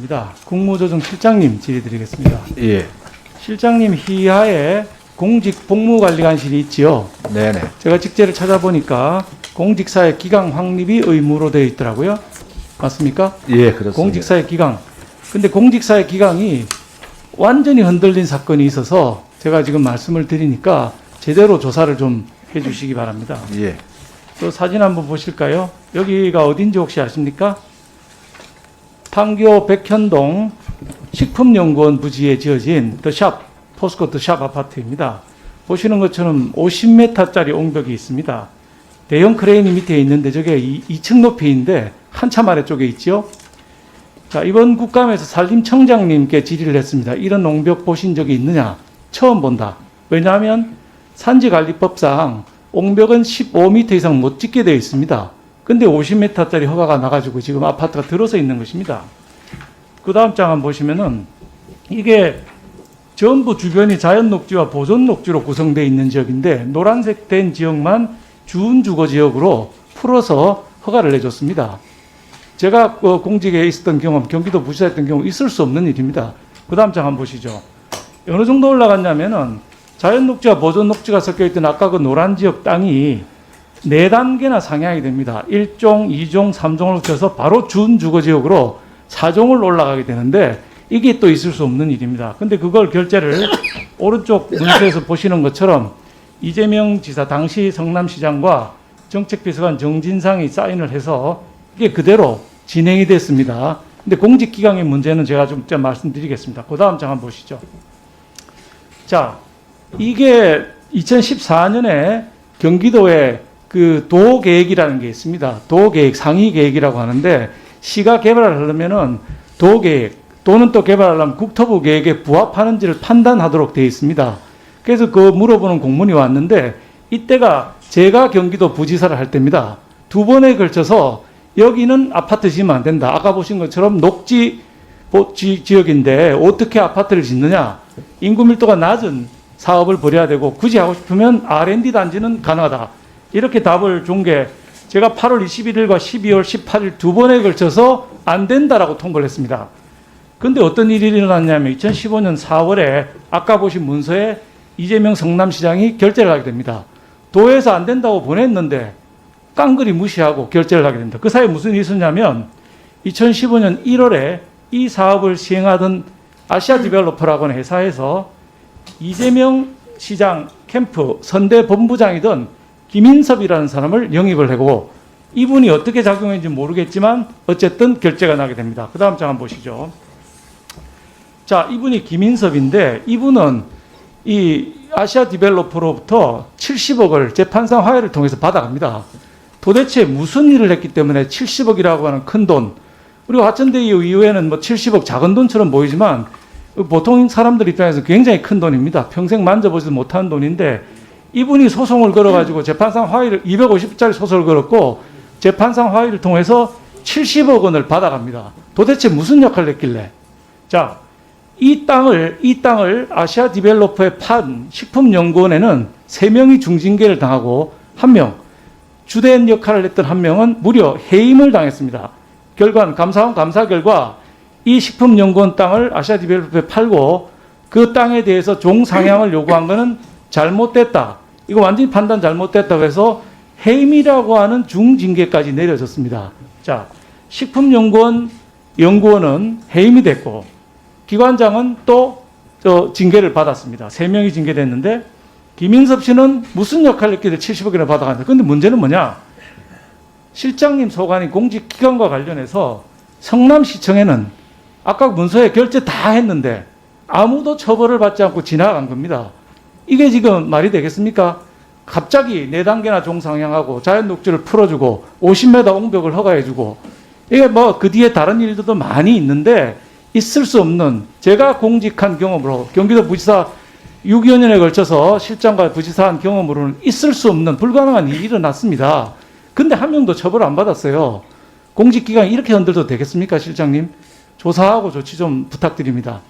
질의드리겠습니다. 국무조정실장님 질의드리겠습니다. 예. 실장님 희하에 공직복무관리관실이 있지요. 네네. 제가 직제를 찾아보니까 공직사의 기강 확립이 의무로 되어 있더라고요. 맞습니까? 예, 그렇습니다. 공직사의 기강. 근데 공직사의 기강이 완전히 흔들린 사건이 있어서 제가 지금 말씀을 드리니까 제대로 조사를 좀 해주시기 바랍니다. 예. 또 사진 한번 보실까요? 여기가 어딘지 혹시 아십니까? 판교 백현동 식품연구원 부지에 지어진 더샵, 포스코 더샵 아파트입니다. 보시는 것처럼 50m짜리 옹벽이 있습니다. 대형 크레인이 밑에 있는데 저게 2층 높이인데 한참 아래쪽에 있죠. 자, 이번 국감에서 산림청장님께 질의를 했습니다. 이런 옹벽 보신 적이 있느냐? 처음 본다. 왜냐하면 산지관리법상 옹벽은 15m 이상 못 짓게 되어 있습니다. 근데 50m짜리 허가가 나가지고 지금 아파트가 들어서 있는 것입니다. 그 다음 장 한번 보시면은 이게 전부 주변이 자연녹지와 보존녹지로 구성되어 있는 지역인데 노란색 된 지역만 준주거지역으로 풀어서 허가를 내줬습니다. 제가 공직에 있었던 경험, 경기도 부지사에 있던 경우 있을 수 없는 일입니다. 그 다음 장 한번 보시죠. 어느 정도 올라갔냐면은 자연녹지와 보존녹지가 섞여있던 아까 그 노란 지역 땅이 4단계나 상향이 됩니다. 1종, 2종, 3종을 거쳐서 바로 준주거지역으로 4종을 올라가게 되는데 이게 또 있을 수 없는 일입니다. 근데 그걸 결재를 오른쪽 문서에서 보시는 것처럼 이재명 지사 당시 성남시장과 정책비서관 정진상이 사인을 해서 이게 그대로 진행이 됐습니다. 근데 공직기강의 문제는 제가 좀 말씀드리겠습니다. 그 다음 장 한번 보시죠. 자, 이게 2014년에 경기도에 그 도계획이라는 게 있습니다. 도계획, 상위계획이라고 하는데 시가 개발을 하려면은 도계획 또는 또 개발하려면 국토부 계획에 부합하는지를 판단하도록 되어 있습니다. 그래서 그 물어보는 공문이 왔는데 이때가 제가 경기도 부지사를 할 때입니다. 2번에 걸쳐서 여기는 아파트 지으면 안 된다. 아까 보신 것처럼 녹지 지역인데 어떻게 아파트를 짓느냐. 인구 밀도가 낮은 사업을 벌여야 되고 굳이 하고 싶으면 R&D 단지는 가능하다. 이렇게 답을 준 게 제가 8월 21일과 12월 18일 2번에 걸쳐서 안 된다라고 통보를 했습니다. 근데 어떤 일이 일어났냐면 2015년 4월에 아까 보신 문서에 이재명 성남시장이 결재를 하게 됩니다. 도에서 안 된다고 보냈는데 깡그리 무시하고 결재를 하게 됩니다. 그 사이에 무슨 일이 있었냐면 2015년 1월에 이 사업을 시행하던 아시아 디벨로퍼라고 하는 회사에서 이재명 시장 캠프 선대 본부장이던 김인섭이라는 사람을 영입을 하고 이분이 어떻게 작용했는지 모르겠지만 어쨌든 결재가 나게 됩니다. 그 다음 장 한번 보시죠. 자, 이분이 김인섭인데 이분은 이 아시아 디벨로퍼로부터 70억을 재판상 화해를 통해서 받아갑니다. 도대체 무슨 일을 했기 때문에 70억이라고 하는 큰 돈, 그리고 화천대유 이후에는 뭐 70억 작은 돈처럼 보이지만 보통 사람들 입장에서 굉장히 큰 돈입니다. 평생 만져보지도 못한 돈인데 이분이 소송을 걸어가지고 재판상 화해를 250짜리 소송을 걸었고 재판상 화해를 통해서 70억 원을 받아갑니다. 도대체 무슨 역할을 했길래? 자, 이 땅을 아시아 디벨로퍼에 판 식품연구원에는 3명이 중징계를 당하고 1명, 주된 역할을 했던 1명은 무려 해임을 당했습니다. 결과는 감사원 감사 결과 이 식품연구원 땅을 아시아 디벨로퍼에 팔고 그 땅에 대해서 종상향을 요구한 것은 잘못됐다. 이거 완전히 판단 잘못됐다고 해서 해임이라고 하는 중징계까지 내려졌습니다. 자, 식품연구원 연구원은 해임이 됐고 기관장은 또 징계를 받았습니다. 3명이 징계됐는데 김인섭 씨는 무슨 역할을 했길래 70억이나 받아갔는데 근데 문제는 뭐냐? 실장님 소관이 공직기관과 관련해서 성남시청에는 아까 문서에 결재 다 했는데 아무도 처벌을 받지 않고 지나간 겁니다. 이게 지금 말이 되겠습니까? 갑자기 4단계나 종상향하고 자연녹지를 풀어주고 50m 옹벽을 허가해주고 이게 뭐 그 뒤에 다른 일들도 많이 있는데 있을 수 없는 제가 공직한 경험으로 경기도 부지사 6.25 년에 걸쳐서 실장과 부지사한 경험으로는 있을 수 없는 불가능한 일이 일어났습니다. 근데 1명도 처벌 안 받았어요. 공직기관이 이렇게 흔들도 되겠습니까, 실장님? 조사하고 조치 좀 부탁드립니다.